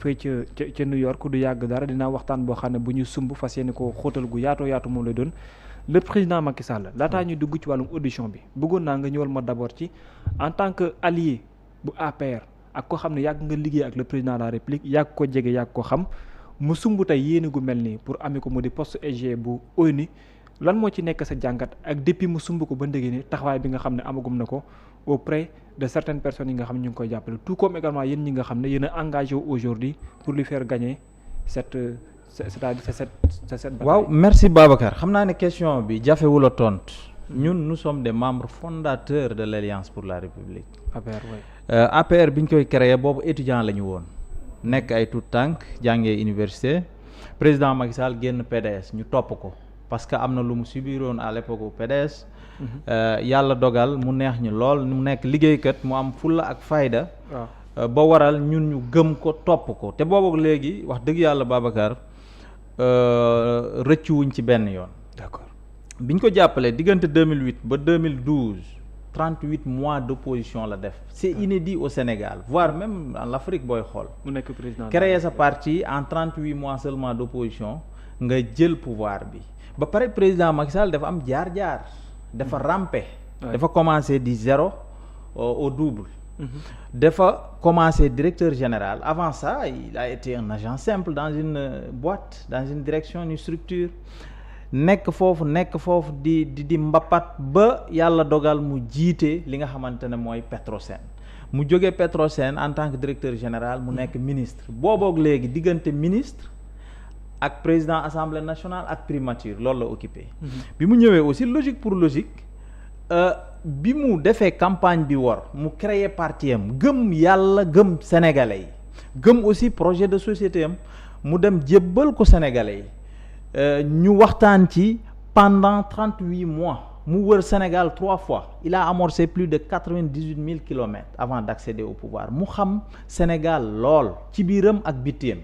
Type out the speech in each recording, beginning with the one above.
fay ca New York du yàgg dara dinaa waxtaan boo xam ne bu ñu sumb fas yéene ko xóotal gu yaatoo yaatu moom lay doon le président Macky Sall laataa ñu dugg ci wàllum audition bi bëggoon naa nga ñëwal ma d'abord ci en tant que allié bu APR ak ko xam ne yàgg nga liggéey ak le président de la République yàgg ko jege yàgg ko xam mu sumb tey yéene gu mel nii pour amee ko mu di poste SG bu ONU lan moo ci nekk sa jàngat ak depuis mu sumb ko ba ndege ni taxawaay bi nga xam ne amagum na ko auprès de certaines personnes yi nga xam ne ñu ngi koy jàppale tout comme également yéen ñi nga xam ne yéen a engagé wu aujourd'hui pour lui faire gagner cette waaw merci Babacar xam naa ne question bi jafewul a tontu ñun nous sommes des membres fondateurs de l'Alliance pour la République. APR oui. APR bi ñu koy créé boobu étudiant la ñu woon nekk ay tout tànk jàngee université président Macky Sall génn PDS ñu topp ko parce que am na lu mu subiroon à l'époque au PDS. Yàlla dogal mu neex ñu lool mu nekk liggéeykat mu am fulla ak fayda. ba waral ñun ñu gëm ko topp ko te boobu léegi wax dëgg yàlla Babacar rëccuwuñ ci benn yoon. D'accord biñ ko jàppalee diggante 2008 ba 2012 38 mois d'opposition la def c'est inédit au Sénégal voire même en Afrique booy xool. mu nekk président créer sa parti en 38 mois seulement d'opposition nga jël pouvoir bi ba pare président Macky Sall dafa am jaar-jaar. dafa ramper. dafa commencer di zéro au double. dafa commencer directeur général avant ça il a été un agent simple dans une boîte dans une direction une structure nekk foofu di mbappat ba yàlla dogal mu jiite li nga xamante ne mooy Petrosen mu jógee Petrosen en tant que directeur général mu nekk ministre booboog léegi diggante ministre ak président assemblée nationale ak primature loolu la occupé. bi mu ñëwee aussi logique pour logique bi mu defee campagne bi war mu créer parti am gëm yàlla gëm sénégalais yi gëm aussi projet de société am mu dem jébbal ko sénégalais yi ñu waxtaan ci pendant 38 mois mu wër Sénégal 3 fois il a amorcé plus de 98 000 kilomètres avant d'accéder au pouvoir mu xam Sénégal lool ci biiram ak bitteem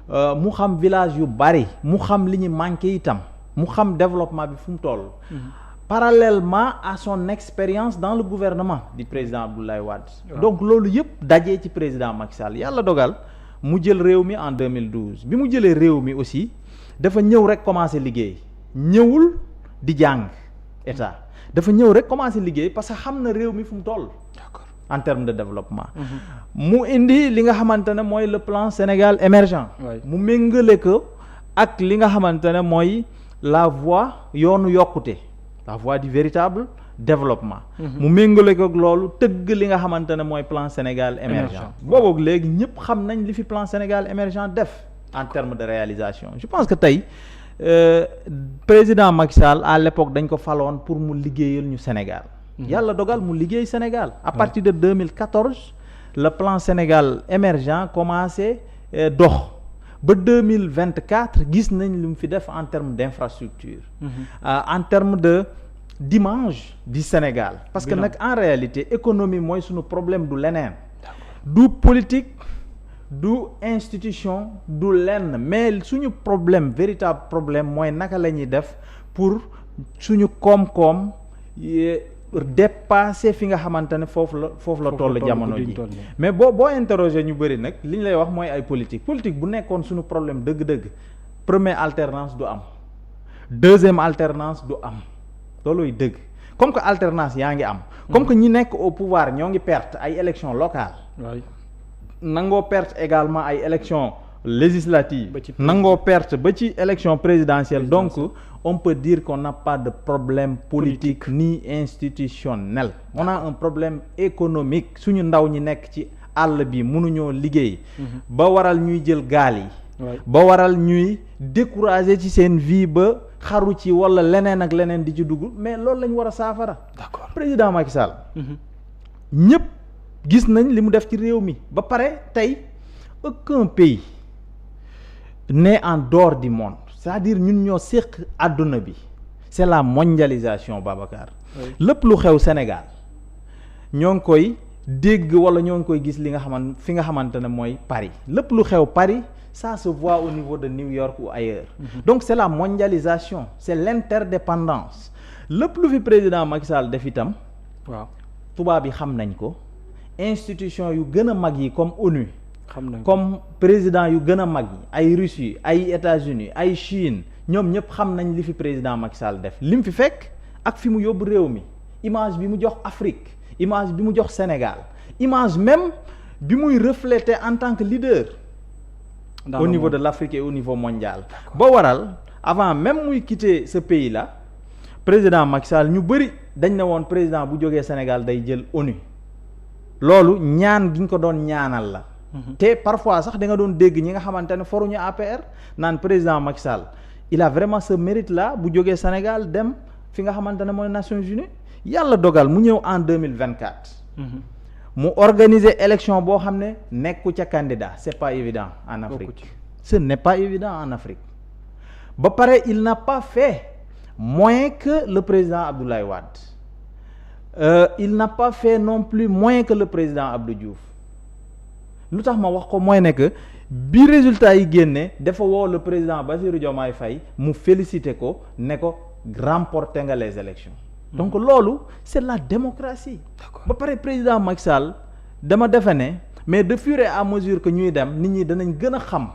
mu xam village yu bari mu xam li ñu manqué itam mu xam développement bi fu mu toll parallèlement à son expérience dans le gouvernement du président Abdoulaye Wade. Donc loolu yëpp dajee ci président Macky Sall yàlla dogal mu jël réew mi en 2012 bi mu jëlee réew mi aussi dafa ñëw rek commencer liggéey ñëwul di jàng état dafa ñëw rek commencer liggéey parce que xam na réew mi fu mu toll. D'accord. En termes de développement. mu indi li nga xamante ne mooy le plan Sénégal émergent. mu méngale ko ak li nga xamante ne mooy la voie yoonu yokkute. la voie du véritable développement. mu méngale ko ak loolu tëgg li nga xamante ne mooy plan Sénégal émergent. boobu léegi ñëpp xam nañ li fi plan Sénégal émergent def en termes de réalisation je pense que tey président Macky Sall à l'époque dañ ko faloon pour mu liggéeyal ñu Sénégal. yàlla dogal mu liggéey Sénégal. à partir de 2014 le plan Sénégal émergent commencé dox. ba 2024 gis nañ lu mu fi def en termes d'infrastructure en termes de d'image du Sénégal parce que nag en réalité économie mooy suñu problème du leneen du politique du institution du lenn mais suñu problème véritable problème mooy naka la ñuy def pour suñu koom-koom dépasser fi nga xamante ne foofu la toll jamono ji mais boo interroger ñu bëri nag li ñu lay wax mooy ay politique bu nekkoon suñu problème dëgg-dëgg première alternance du am deuxième alternance du am looluy dëgg comme que alternance yaa ngi am comme que ñi nekk au pouvoir ñoo ngi perte ay élections locales nangoo perte également ay élections législatives nangoo perte ba ci élection présidentielle donc on peut dire qu'on n'a pas de problème politique ni institutionnel on a un problème économique suñu ndaw ñi nekk ci àll bi mënuñoo liggéey ba waral ñuy jël gaal yi ba waral ñuy décourager ci seen vie ba xaru ci wala leneen ak leneen di ci dugg mais loolu lañ war a saafara. D'accord. Président Macky Sall ñëpp gis nañ li mu def ci réew mi ba pare tey aucun pays n'est en dehors du monde c'est-à-dire ñun ñoo séq àdduna bi c'est la mondialisation Babacar. lépp lu xew Sénégal ñoo ngi koy dégg wala ñoo ngi koy gis li nga fi nga xamante ne mooy Paris lépp lu xew Paris ça se voit au niveau de New York ou ailleurs. Donc c'est la mondialisation c'est l'interdépendance lépp lu fi président Macky Sall def itam. waaw tubaab yi xam nañ ko institution yu gën a mag yi comme ONU comme président yu gën a mag yi ay Russie ay États-Unis ay Chine ñoom ñëpp xam nañ li fi président Macky Sall def li mu fi fekk ak fi mu yóbbu réew mi image bi mu jox Afrique image bi mu jox Sénégal image même bi muy refléter en tant que leader au niveau de l'Afrique et au niveau mondial ba waral avant même muy quitter ce pays là président Macky Sall ñu bëri dañ ne woon président bu jógee Sénégal day jël ONU loolu ñaan gi ñu ko doon ñaanal la te parfois sax da nga doon dégg ñi nga xamante ne foruñu APR naan président Macky Sall il a vraiment ce mérite là bu jógee Sénégal dem fi nga xamante ne mooy Nations Unies yàlla dogal mu ñëw en 2024 mu organiser élection boo xam ne nekku ca candidat c'est pas évident en Afrique ce n'est pas évident en Afrique ba pare il n'a pas fait moins que le président Abdoulaye Wade il n'a pas fait non plus moins que le président Abdou Diouf lu tax ma wax ko mooy ne que bi résultat yi génne dafa woo le président Bassirou Diomaye Faye mu féliciter ko ne ko remporter nga les élections donc loolu c'est la démocratie ba pare président Macky Sall dama defe ne mais de fur et à mesure que ñuy dem nit ñi danañ gën a xam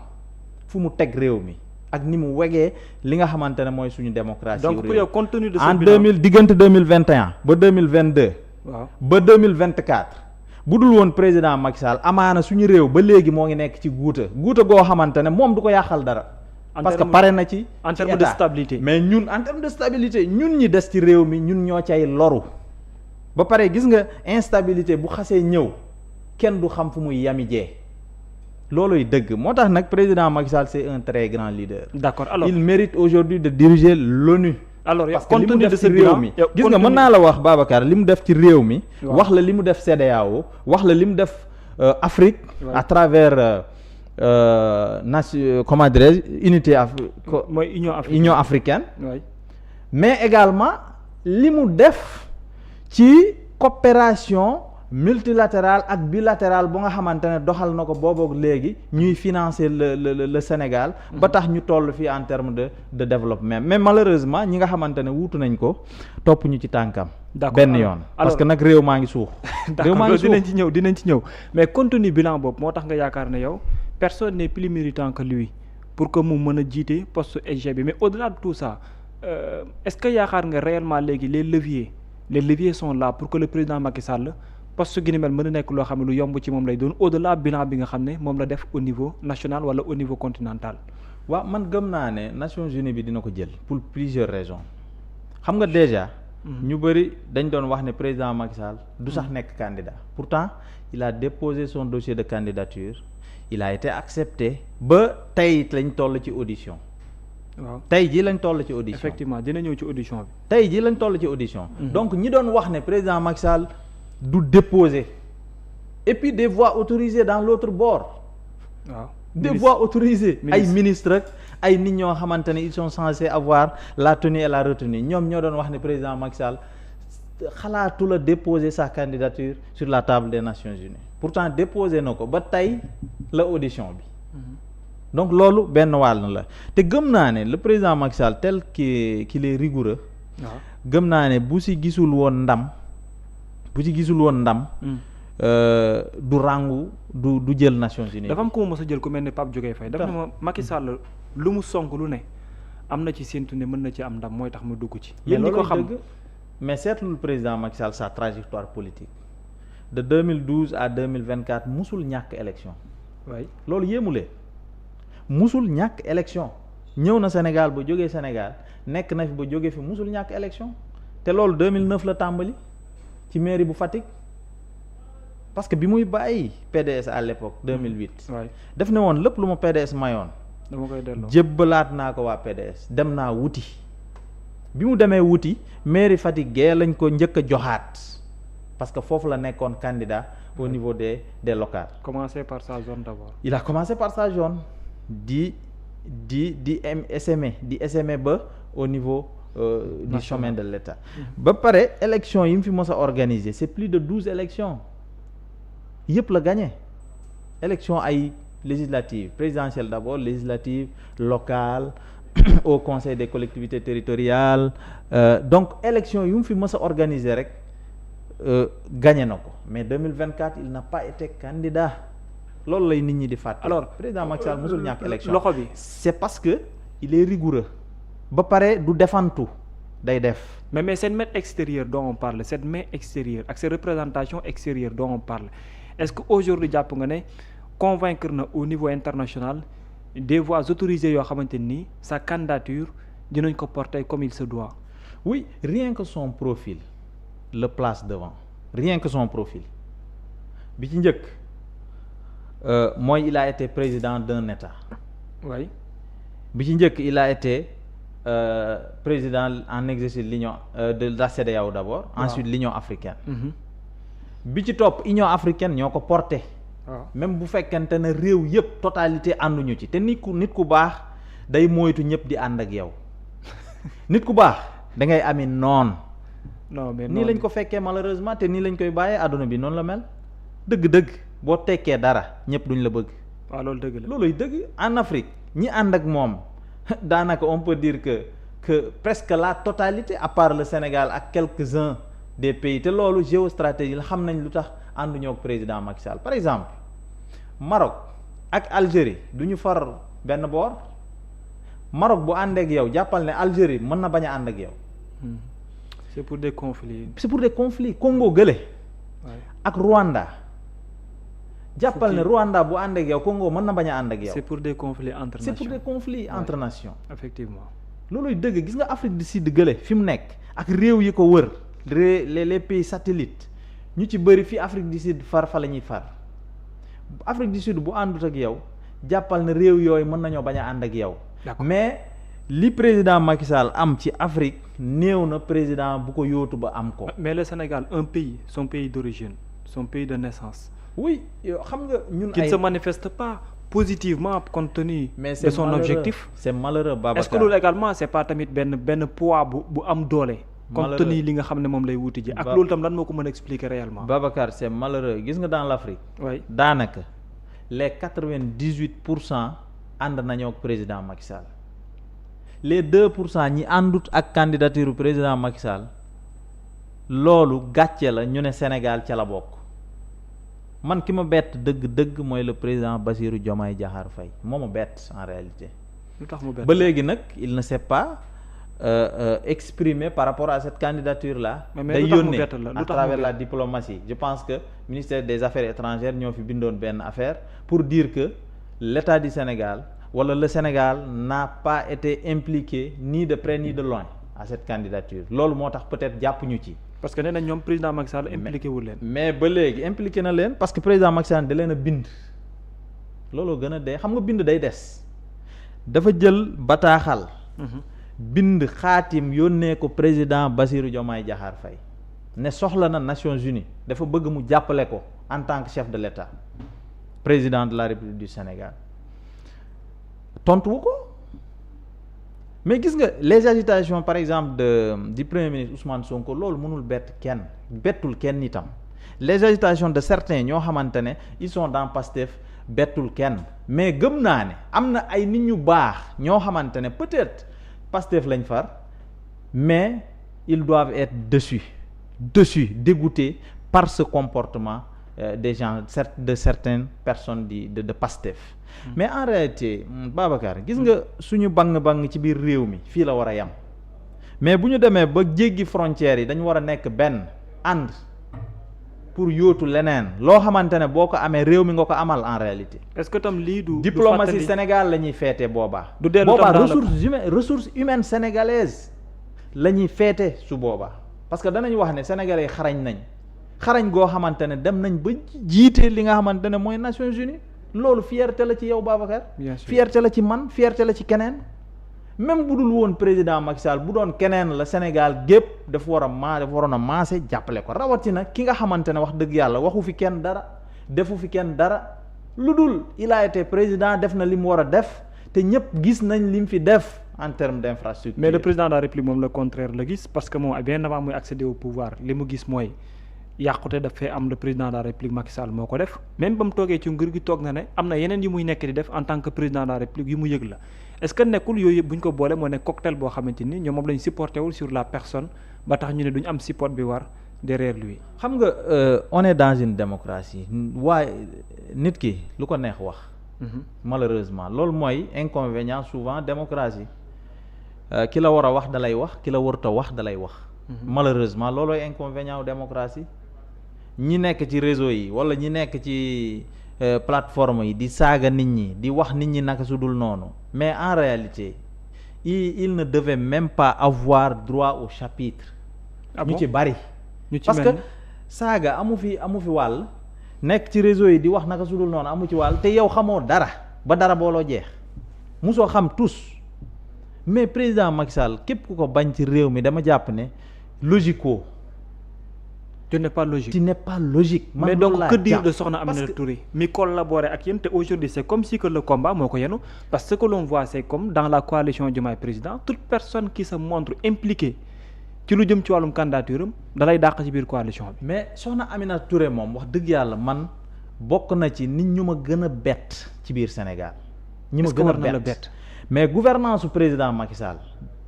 fu mu teg réew mi ak ni mu wegee li nga xamante ne mooy suñu démocratie donc pour yow compte tenu de en 2000 diggante 2021 ba 2022 waaw ba 2024 bu dul woon président Macky Sall amaana suñu réew ba léegi moo ngi nekk ci guuta goo xamante ne moom du ko yàqal dara parce que pare na ci en termes de stabilité mais ñun en termes de stabilité ñun ñi des ci réew mi ñun ñoo cay loru ba pare gis nga instabilité bu xasee ñëw kenn du xam fu muy yamijee looluy dëgg moo tax nag président Macky Sall c'est un très grand leader. D'accord alors il mérite aujourd'hui de diriger l'ONU. alors parce que li mu def ci réew mi gis nga mën naa la wax Babacar li mu def ci réew mi. wax la li mu def CEDEAO wax la li mu def Afrique. à travers comment dirais-je unité mooy Union africaine. oui. mais également li mu def ci coopération multilatérale ak bilatérale bu nga xamante ne doxal na ko booboog léegi ñuy financer le Sénégal ba tax ñu toll fii en termes de développement mais malheureusement ñi nga xamante ne wuutu nañ ko topp ñu ci tànkam benn yoon parce que nag réew maa ngi suux réew maa ngi suux dinañ ci ñëw mais contenu bilan boobu moo tax nga yaakaar ne yow personne n'est plus méritant que lui pour que mu mën a jiite poste SG bi mais au-delà de tout ça est-ce que yaakaar nga réellement léegi les leviers sont là pour que le président Macky Sall poste gi ni mel mën a nekk loo xam ne lu yomb ci moom lay doon au-delà bilan bi nga xam ne moom la def au niveau national wala au niveau continental. waaw man gëm naa ne Nations Unies bi dina ko jël pour plusieurs raisons xam nga déjà. ñu bëri dañ doon wax ne président Macky Sall du sax nekk candidat pourtant il a déposé son dossier de candidature il a été accepté ba tey lañ toll ci audition. waaw tey jii lañ toll ci audition. effectivement dina ñëw ci audition bi. tey jii lañ toll ci audition. donc ñi doon wax ne président Macky Sall du déposer et puis des voix autorisées dans l'autre bord. waaw des voix autorisées. ay ministres rek ay nit ñoo xamante ne ils sont censés avoir la tenue et la retenue ñoom ñoo doon wax ne président Macky Sall xalaatu la déposer sa candidature sur la table des Nations Unies pourtant déposer na ko ba tey la audition bi. donc loolu benn wàll na la te gëm naa ne le président Macky Sall tel qu'il est rigoureux. waaw gëm naa ne bu ci gisul woon ndam. du rangu du jël Nations Unies. dafa am ku ma mës a jël ku mel ne Pape Diogaye Faye. dafa ne ma Macky Sall lu mu sonk lu ne am na ci séntu ne mën na ci am ndam mooy tax mu dugg ci. yéen ñi ko xam mais seetlul président Macky Sall sa trajectoire politique de 2012 à 2024 musul ñàkk élection. waay loolu yéemulee musul ñàkk élection ñëw na Sénégal ba jógee Sénégal nekk na fi ba jógee fi musul ñàkk élection te loolu 2009 la tàmbali. ci mairie bu Fatick parce que bi muy bàyyi PDS à l'époque 2008. waay def ne woon lépp lu ma PDS mayoon. dama koy delloo jébbalaat naa ko waa PDS dem naa wuti bi mu demee wuti mairie Fatick gee lañ ko njëkk a joxaat parce que foofu la nekkoon candidat au niveau des locales. commencer par sa zone d'abord. il a commencé par sa zone di SME ba au niveau. Du chemin de l'État ba pare élection yi mu fi mos a organiser c'est plus de 12 élections yëpp la gagné élection ay législatives présidentielles d'abord législatives locales au conseil des collectivités territoriales donc élection yu mu fi mos a organiser rek gagné na ko mais 2024 il n'a pas été candidat loolu lay nit ñi di fàtte. alors président Macky Sall mosul ñàkk élection. loxo bi c'est parce que il est rigoureux. ba pare du defantu day def. mais cette main extérieure dont on parle cette main extérieure ak ces représentations extérieures dont on parle est-ce que aujourd'hui jàpp nga ne convaincre na au niveau international des voix autorisées yoo xamante ni sa candidature dinañ ko porter comme il se doit. oui rien que son profil le place devant rien que son profil bi ci njëkk mooy il a été président d'un État. oui bi ci njëkk il a été président en exercice de l'Union de la CEDEAO d'abord. Wow. Ensuite l'Union africaine. bi ci topp Union africaine ñoo ko porté. waaw même bu fekkente ne réew yëpp totalité ànduñu ci te nit ku baax day moytu ñëpp di ànd ak yow nit ku baax da ngay ami noon. non mais nii lañ ko fekkee malheureusement te nii lañ koy bàyyee àdduna bi noonu la mel dëgg-dëgg boo tekkee dara ñëpp duñ la bëgg. waaw loolu dëgg la looluy dëgg en Afrique ñi ànd ak moom daanaka on peut dire que presque la totalité à part le Sénégal ak quelques-uns des pays te loolu géostratégie la xam nañ lu tax ànduñoo ak président Macky Sall par exemple Maroc ak Algérie du ñu far benn boor Maroc bu ànd ak yow jàppal ne Algérie mën na bañ a ànd ak yow. c'est pour des conflits. c'est pour des conflits Congo gële. ak Rwanda. jàppal ne Rwanda bu ànd ak yow Congo mën na bañ a ànd ak yow. c'est pour des conflits entre nations. c'est pour des conflits entre nations. effectivement. looluy dëgg gis nga Afrique du Sud gële fi mu nekk ak réew yi ko wër les pays satellites ñu ci bëri fi Afrique du Sud fa la ñuy far Afrique du Sud bu àndut ak yow jàppal ne réew yooyu mën nañoo bañ a ànd ak yow. mais li président Macky Sall am ci Afrique néew na président bu ko yóotu ba am ko. mais le Sénégal un pays son pays d'origine son pays de naissance. oui yow xam nga ñun qui ne se manifeste pas positivement compte tenu de son objectif. c'est malheureux Babacar. est-ce que loolu également c'est pas tamit benn poids bu am doole. compte tenu li nga xam ne moom lay wuti ji. ak loolu tam lan moo ko mën a expliquer réellement. Babacar c'est malheureux gis nga dans l'Afrique. oui daanaka les 98% ànd nañoo ak président Macky Sall les 2% ñi àndut ak candidature président Macky Sall loolu gàcce la ñu ne Sénégal ca la bokk. man ki ma bett dëgg-dëgg mooy le président Bassirou Diomaye Diakhar Faye moo ma bett en réalité. lu tax mu bett ba léegi nag il ne s'est pas exprimé par rapport à cette candidature là. mais day yónnee à travers la bett diplomatie. je pense que ministère des affaires étrangères ñoo fi bindoon benn affaire pour dire que l'État du Sénégal wala le Sénégal n'a pas été impliqué ni de près ni de loin à cette candidature loolu moo tax peut-être jàppuñu ci. parce que nee na ñoom président Macky Sall impliqué wul leen. mais ba léegi impliqué na leen parce que président Macky Sall da leen a bind. looloo gën a dee xam nga bind day des. dafa jël bataaxal. bind xaatim yónnee ko président Bassirou Diomaye Diakhar Faye ne soxla na Nations Unies dafa bëgg mu jàppale ko en tant que chef de l'État président de la République du Sénégal tontuwu ko. mais gis nga les agitations par exemple du premier ministre Ousmane Sonko loolu mënul bett kenn bettul kenn itam les agitations de certains ñoo xamante ne ils sont dans Pastef bettul kenn mais gëm naa ne am na ay nit ñu baax ñoo xamante ne peut-être Pastef lañ far mais ils doivent être déçus dégoûtés par ce comportement des gens de certaines personnes de Pastef. mais en réalité Babacar gis nga suñu bang ci biir réew mi fii la war a yam mais bu ñu demee ba jéggi frontières yi dañu war a nekk benn ànd pour yóotu leneen loo xamante ne boo ko amee réew mi nga ko amal en réalité. est-ce que tam lii du diplomatie Sénégal la ñuy féete boobaa. du dellu boobaa tam ressources humaines sénégalaises la ñuy féete su boobaa parce que danañ wax ne sénégalais yi xarañ goo xamante ne dem nañ ba jiite li nga xamante ne mooy Nations Unies. loolu fierté la ci yow Babacar. bien sûr fierté la ci man fierté la ci keneen même bu dul woon président Macky Sall bu doon keneen la Sénégal gépp dafa waroon a maase jàppale ko rawatina ki nga xamante ne wax dëgg yàlla waxu fi kenn dara defu fi kenn dara lu dul il a été président def na li mu war a def te ñëpp gis nañ li mu fi def en termes d'infrastructure. mais le président de la République moom le contraire la gis parce que moom bien avant muy accéder au pouvoir li mu gis mooy. yàqute daf fee am le président de la république Macky Sall moo ko def même ba mu toogee ci nguur gi toog na ne am na yeneen yu muy nekk di def en tant que président de la république yu mu yëg la est-ce que nekkul yooyu yëpp bu ñu ko boole moo nekk cocktail boo xamante ni ñoom moom lañ supporté wul sur la personne ba tax ñu ne duñu am support bi war derrière lui. xam nga on est dans une démocratie waaye nit ki lu ko neex wax. Malheureusement loolu mooy inconvénient souvent démocratie ki la war a wax dalay wax ki la warut a wax dalay wax. Malheureusement loolooy inconvénient démocratie ñi nekk ci réseau yi wala ñi nekk ci plateforme yi di saaga nit ñi di wax nit ñi naka su dul noonu mais en réalité il ne devait même pas avoir droit au chapitre. ñu ci bari. parce que saaga amu fi wàll nekk ci réseau yi di wax naka su dul noonu amu ci wàll te yow xamoo dara ba dara booloo jeex musoo xam tous mais président Macky Sall képp ku ko bañ ci réew mi dama jàpp ne logico. tu n'es pas logique. tu n'es pas logique. mais donc que dire de Sokhna Aminata Touré mi collaboré ak yéen te aujourd'hui c'est comme si que le combat moo ko yenu parce que ce que l'on voit c'est comme dans la coalition Diomaye Président toute personne qui se montre impliquée ci lu jëm ci wàllum candidature am dalay dàq ci biir coalition bi. mais Sokhna Aminata Touré moom wax dëgg yàlla man bokk na ci nit ñu ma gën a bett ci biir Sénégal. ñi ma gën a bett mais gouvernance su président Macky Sall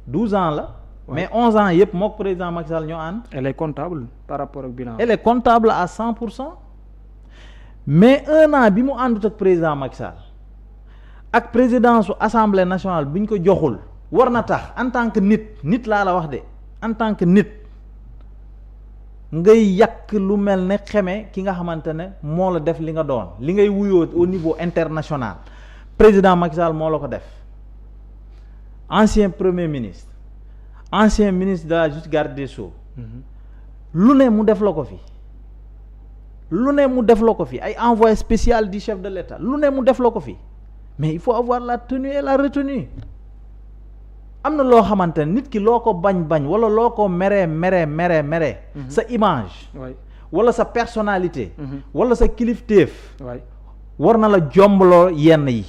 12 ans la. mais 11 ans yëpp mook président Macky Sall ñoo ànd. elle est comptable par rapport ak bilan. elle est comptable à 100% mais 1 an bi mu àndut ak président Macky Sall ak présidence su assemblée nationale bi ñu ko joxul war na tax en tant que nit laa la wax de en tant que nit ngay yàq lu mel ne xeme ki nga xamante ne moo la def li nga doon li ngay wuyoo au niveau international président Macky Sall moo la ko def ancien premier ministre. ancien ministre de la justice garde des Sceaux lu ne mu def la ko fi ay envoyé spécial du chef de l'État lu ne mu def la ko fi mais il faut avoir la tenue et la retenue am na loo xamante ne nit ki loo ko bañ wala loo ko meree sa image wala sa personnalité wala sa kilifteef war na la jombloo yenn yi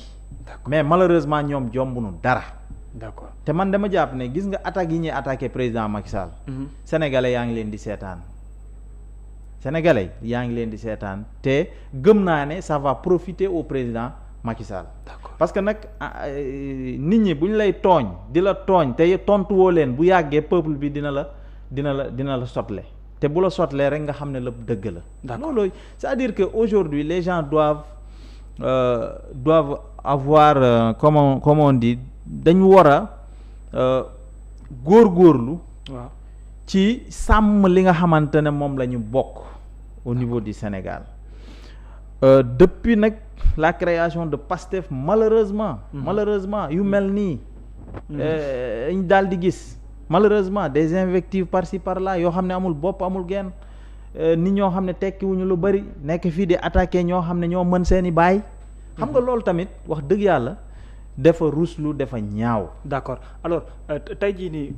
mais malheureusement ñoom jombunu dara. d'accord te man dama jàpp ne gis nga attaques yi ñuy attaqué président Macky Sall. sénégalais yaa ngi leen di seetaan te gëm naa ne ça va profiter au président Macky Sall. d'accord parce que nag nit ñi bu ñu lay tooñ di la tooñ te tontuwoo leen bu yàggee peuple bi dina la sotle te bu la sotlee rek nga xam ne lépp dëgg la. d'accord loolu c'est-à-dire que aujourd'hui les gens doivent avoir comment on dit. dañu war a góorgóorlu. waaw ci sàmm li nga xamante ne moom la ñu bokk au niveau du Sénégal depuis nag la création de PASTEF malheureusement yu mel nii dañ daal di gis malheureusement des invectives par-ci par-là yoo xam ne amul bopp amul genn nit ñoo xam ne tekkiwuñu lu bari nekk fii di attaquer ñoo xam ne ñoo mën seeni baay xam nga loolu tamit wax dëgg yàlla dafa ruslu dafa ñaaw. d'accord alors tey jii nii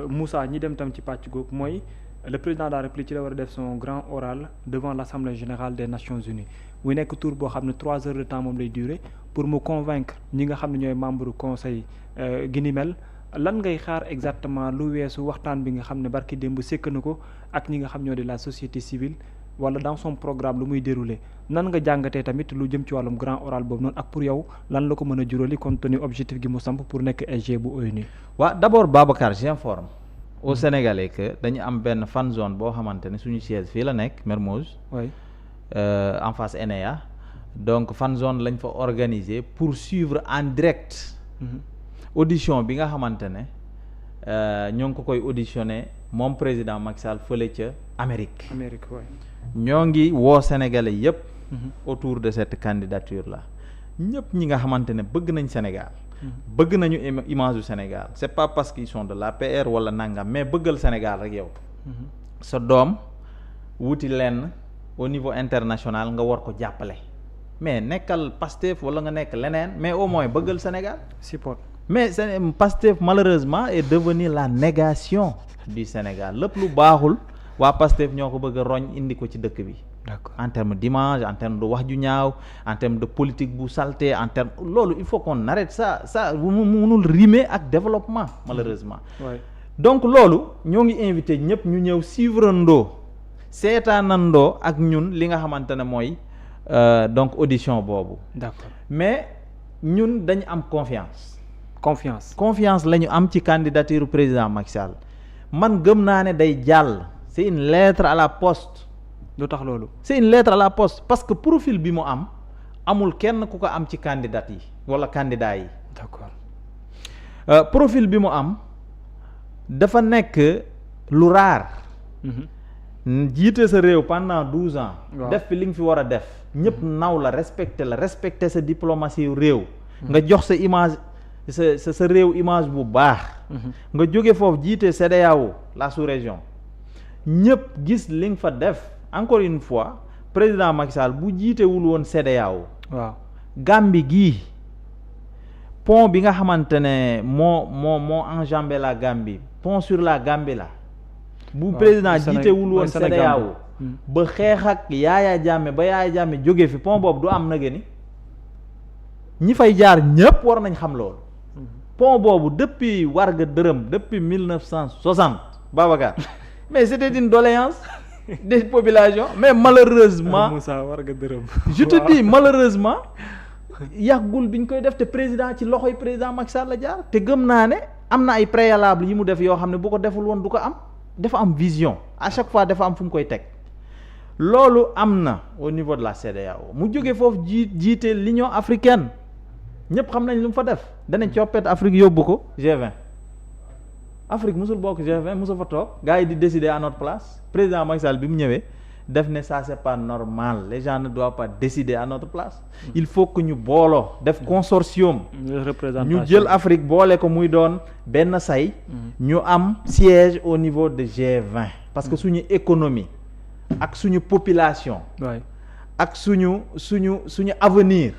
Moussa ñi dem tam ci pàcc googu mooy le président de la République ci la war a def son grand oral devant l'Assemblée générale des Nations Unies muy nekk tour boo xam ne 3 heures de temps moom lay durer pour mu convaincre ñi nga xam ne ñooy membre conseil gi ni mel lan ngay xaar exactement lu weesu waxtaan bi nga xam ne barki démb sekk na ko ak ñi nga xam ñoo di la société civile wala dans son programme lu muy dérouler nan nga jàngatee tamit lu jëm ci wàllum grand oral boobu noonu ak pour yow lan la ko mën a juróoli compte tenu objectif gi mu samp pour nekk SG bu ONU. waaw d'abord Babacar j'informe aux Sénégalais que dañu am benn fan zone boo xamante ne suñu siège fii la nekk Mermoz. oui en face ENEA donc fan zone lañ fa organiser pour suivre en direct. audition bi nga xamante ne ñoo ngi ko koy auditionné moom président Macky Sall fële ca Amérique. ñoo ngi woo Sénégalais yépp autour de cette candidature là ñëpp ñi nga xamante ne bëgg nañ Sénégal. bëgg nañu image du Sénégal c'est pas parce qu'ils sont de l'APR wala nangam mais bëggal Sénégal rek yow. sa doom wuti lenn au niveau international nga war ko jàppale mais nekkal Pastef wala nga nekk leneen mais au moins bëggal Sénégal. support mais Pastef malheureusement est devenu la négation du Sénégal lépp lu baaxul waa Pastef ñoo ko bëgg a roñ indi ko ci dëkk bi. d'accord en termes d'image en termes de wax ju ñaaw en termes de politique bu salté en termes loolu il faut qu'on arrête ça mu mënul rimer ak développement malheureusement. Ouais. donc loolu ñoo ngi invité ñëpp ñu ñëw suivre ndoo seetaanandoo ak ñun li nga xamante ne mooy donc audition boobu. d'accord mais ñun dañu am confiance la ñu am ci candidature président Macky Sall man gëm naa ne day jàll c'est une lettre à la poste. lu tax loolu. c'est une lettre à la poste parce que profil bi mu am amul kenn ku ko am ci candidat yi wala candidat yi. d'accord. Profil bi mu am dafa nekk lu rare. jiite sa réew pendant 12 ans. waaw def fi li nga fi war a def. ñëpp naw la respecter sa diplomatie réew. nga jox sa image sa réew image bu baax. nga jóge foofu jiite CEDEAO la sous-région. ñëpp gis li nga fa def encore une fois président Macky Sall bu jiitewul woon CEDEAO. waaw Gambie gii pont bi nga xamante ne moo enjambé la Gambie pont sur la Gambie la. bu président jiitewul woon CEDEAO ba xeex ak Yaya Jammeh ba Yaya Jammeh jóge fi pont boobu du am na ni ñi fay jaar ñëpp war nañ xam loolu. pont boobu depuis Warga Dërëm depuis 1960 Babacar mais c'était une doléance des populations mais malheureusement Moussa Warga Dërëm je te dis malheureusement yàggul bi ñu koy def te président ci loxoy président Macky Sall la jaar te gëm naa ne am na ay préalable yi mu def yoo xam ne bu ko deful woon du ko am dafa am vision à chaque fois dafa am fu mu koy teg loolu am na au niveau de la CEDEAO mu jógee foofu jiite l'Union africaine ñëpp xam nañ lu mu fa def danañ coppet Afrique yóbbu ko G20 Afrique musul bokk G20 musul fa toog gars yi di décider à notre place président Macky Sall bi mu ñëwee def ne ça c'est pas normal les gens ne doivent pas décider à notre place il faut que ñu booloo def consortium ñu jël Afrique boole ko muy doon benn say ñu am siège au niveau de G20 parce que suñu économie ak suñu population ak suñu avenir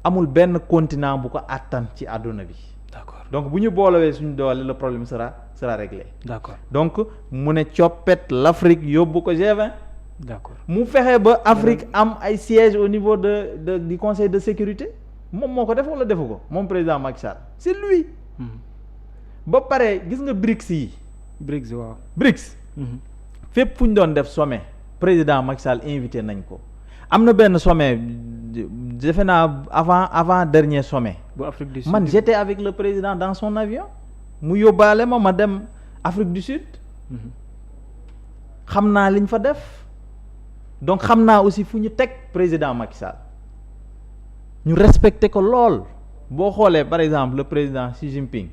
amul benn continent bu ko àttan ci àdduna bi. D'accord. Donc bu ñu boolewee suñu doole le problème sera réglé. D'accord. Donc mu ne coppet l'Afrique yóbbu ko G20. D'accord. mu fexe ba Afrique am ay sièges au niveau du conseil de sécurité moom moo ko def wala defu ko moom président Macky Sall c'est lui. ba pare gis nga BRICS yi. BRICS waaw. BRICS. fépp fu ñu doon def sommet président Macky Sall invité nañ ko am na benn sommet defe naa avant dernier sommet. bu Afrique du Sud man j'étais avec le président dans son avion mu yóbbaale ma dem Afrique du Sud. xam naa liñ fa def donc xam naa aussi fu ñu teg président Macky Sall ñu respecté ko lool boo xoolee par exemple le président Xi Jinping.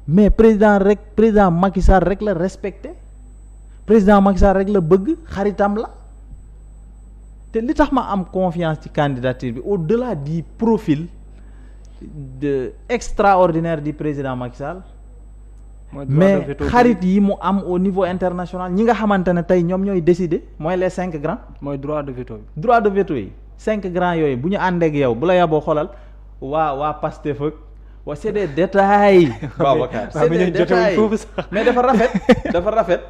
mais président Macky Sall rek la respecté président Macky Sall rek la bëgg xaritam la te li tax ma am confiance ci candidature bi au-delà du profil extraordinaire du président Macky Sall. mais xarit yi mu am au niveau international ñi nga xamante ne tey ñoom ñooy décider mooy les 5 grands. mooy droit de veto yi. droit de veto yi 5 grands yooyu bu ñu àndeek yow bu la yaboo xoolal waa Pastef ak waa c'est des détails. Babacar c'est des détails mais dafa rafet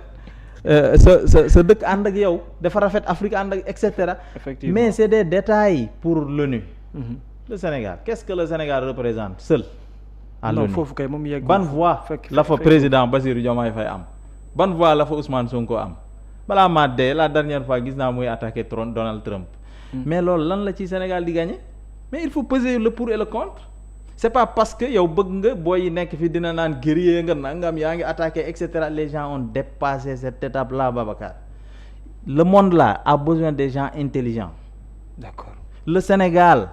sa dëkk ànd ak yow dafa rafet Afrique ànd ak et cetera. Effectivement. mais c'est des détails pour l'ONU. Le Sénégal qu'est-ce que le Sénégal représente seul. non foofu kay moom yegg ban voix la fa président Bassirou Diomaye Faye am ban voix la fa Ousmane Sonko am balaa maa dee la dernière fois gis naa muy attaqué Donald Trump. mais loolu lan la ci Sénégal di gagner mais il faut peser le pour et le contre c'est pas parce que yow bëgg nga booy yi nekk fi dina naan guerrier nga nangam yaa ngi attaqué et cetera les gens ont dépassé cette étape là Babacar le monde là a besoin des gens intelligents. D'accord. Le Sénégal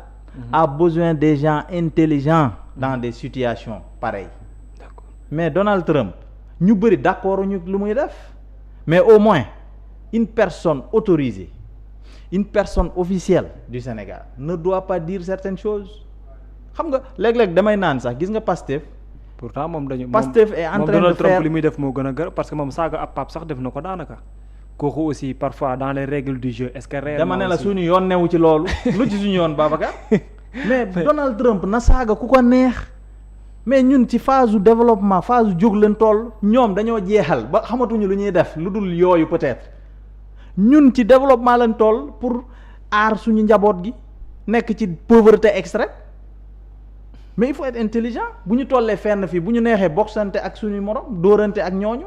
a besoin des gens intelligents dans des situations pareilles. D'accord. Mais Donald Trump ñu bëri d'accord ñu lu muy def mais au moins une personne autorisée une personne officielle du Sénégal ne doit pas dire certaines choses xam nga léeg-léeg damay naan sax gis nga Pastef. pourtant moom dañu. Pastef est en train de faire li muy def moo gën a gër parce que moom saaga ab Pape sax def na ko daanaka. kooku aussi parfois dans les règles du jeu est-ce que réellement dama ne la suñu yoon newu ci loolu lu ci suñu yoon Babacar mais Donald Trump na saaga ku ko neex mais ñun ci phase du développement phase du jóg leen toll ñoom dañoo jeexal ba xamatuñu lu ñuy def lu dul yooyu peut-être ñun ci développement leen toll pour aar suñu njaboot gi nekk ci pauvreté extrême mais il faut être intelligent bu ñu tollee fenn fii bu ñu neexee boxante ak suñuy morom dóorante ak ñooñu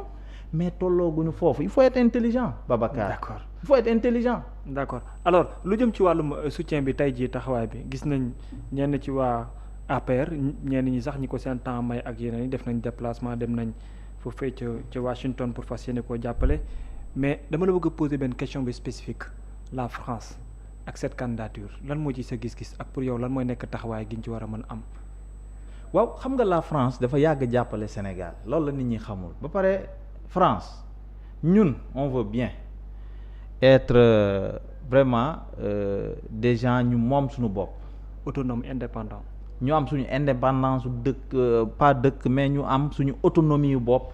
mais tollooguñu foofu il faut être intelligent Babacar. D'accord. Il faut être intelligent. D'accord alors lu jëm ci wàllum soutien bi tey jii taxawaay bi gis nañ ñenn ci waa APR ñenn ñi sax ñi ko seen temps may ak yeneen yi def nañ déplacement dem nañ foofee ca Washington pour fas yéene koo jàppale mais dama la bëgg a poser benn question bi spécifique la France ak cette candidature lan moo ci sa gis-gis ak pour yow lan mooy nekk taxawaay gi ñu ci war a mën am. waaw xam nga la France dafa yàgg jàppale Sénégal loolu la nit ñi xamul ba pare France ñun on veut bien être vraiment des gens ñu moom suñu bopp. autonome indépendant. ñu am suñu indépendance su dëkk pas dëkk mais ñu am suñu autonomie yu bopp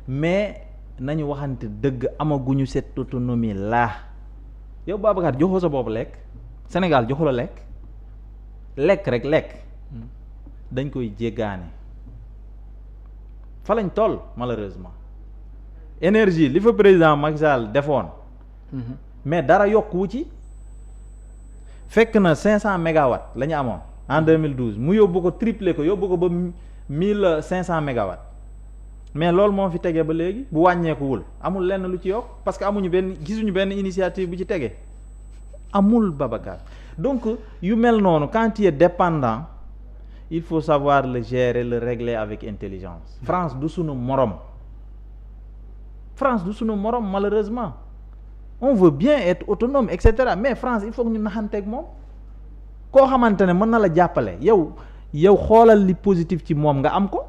mais nañu waxante dëgg amaguñu cette autonomie là yow Babacar joxoo sa bopp lekk Sénégal joxu la lekk rek lekk dañ koy jéggaane fa lañ toll malheureusement énergie li fa président Macky Sall defoon mais dara yokkuwu ci fekk na 500 mégawatts la ñu amoon en 2012 mu yóbbu ko triplé ko yóbbu ko ba 1500 mégawatts mais loolu moo fi tege ba léegi bu wàññeekuwul amul lenn lu ci yokk parce que gisuñu benn initiative bu ci tege amul Babacar donc yu mel noonu quand tu es dépendant il faut savoir le gérer le régler avec intelligence. France du sunu morom malheureusement on veut bien être autonome et cetera mais France il faut que ñu naxanteeg moom koo xamante ne mën na la jàppale yow xoolal li positif ci moom nga am ko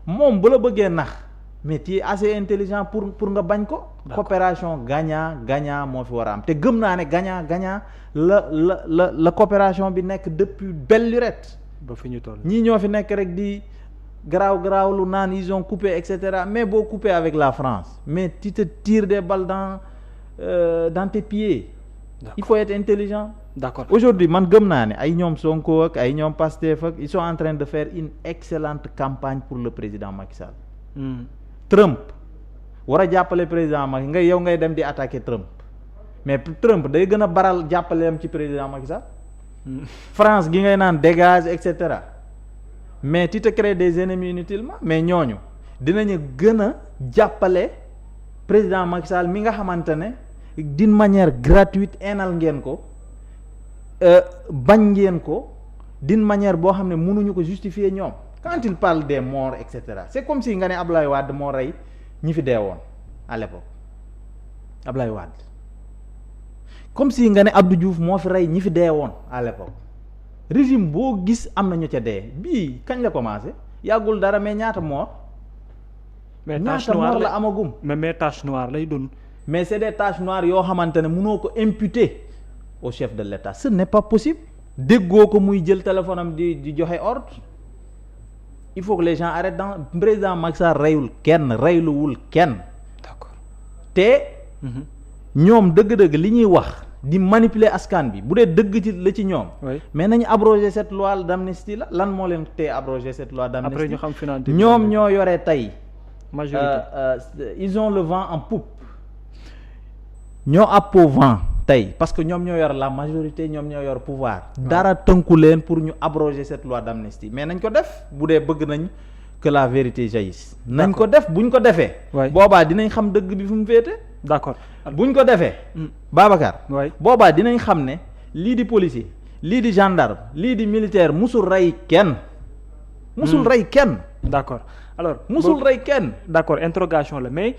moom bu la bëggee nax mais tu es assez intelligent pour nga bañ ko. coopération gagnant moo fi war a am te gëm naa ne gagnant la coopération bi nekk depuis belle lurette. ba fi ñu toll ñii ñoo fi nekk rek di garaaw lu naan ils ont coupé et cetera mais boo coupé avec la France mais tu te tires des balles dans tes pieds. D'accord. Il faut être intelligent. D'accord. Aujourd'hui man gëm naa ne ay ñoom Sonko ak ay ñoom Pastef ak ils sont en train de faire une excellente campagne pour le président Macky Sall. Trump war a jàppale président Macky yow ngay dem di attaquer Trump mais Trump day gën a baral jàppaleem ci président Macky Sall. France gi ngay naan dégage et cetera mais tu te crées des ennemis inutilement mais ñooñu dinañu gën a jàppale président Macky Sall mi nga xamante ne d'une manière gratuite enal ngeen ko bañ ngeen ko d'une manière boo xam ne mënuñu ko justifier ñoom quand il parle des morts et cetera c'est comme si nga ne Ablaye Wade moo rey ñi fi deewoon à l'époque Ablaye Wade comme si nga ne Abdou Diouf moo fi rey ñi fi dee woon à l'époque régime boo gis am na ñu ca dee bii kañ la commencé yàggul dara mais ñaata mort. mais ñaata mort la amagum. mais tache noire lay doon. mais c'est des taches noires yoo xamante ne mënoo ko imputer au chef de l'État ce n'est pas possible. déggoo ko muy jël téléphone am di joxe ordre il faut que les gens arrêtent président Macky Sall reyul reyluwul kenn. d'accord te. ñoom dëgg-dëgg li ñuy wax di manipuler askan bi bu dee dëgg ci la ci ñoom. mais nañu abroger cette loi d'amnistie la lan moo leen tee abroger cette loi d'amnistie. après ñu xam finalité ñoom ñoo yore tey. majorité ils ont le vent en poupe. ñoo àppoo vent tey parce que ñoom ñoo yor la majorité ñoom ñoo yor pouvoir. dara tënku leen pour ñu abroger cette loi d'amnistie mais nañ ko def bu dee bëgg nañ que la vérité jaillisse. nañ ko def buñ ko defee. boobaa dinañ xam dëgg bi fu mu féete. d'accord buñ ko defee. Babacar. boobaa dinañ xam ne lii di policier lii di gendarme lii di militaire musul rey kenn. musul rey kenn. d'accord alors musul rey kenn. d'accord interrogation la mais.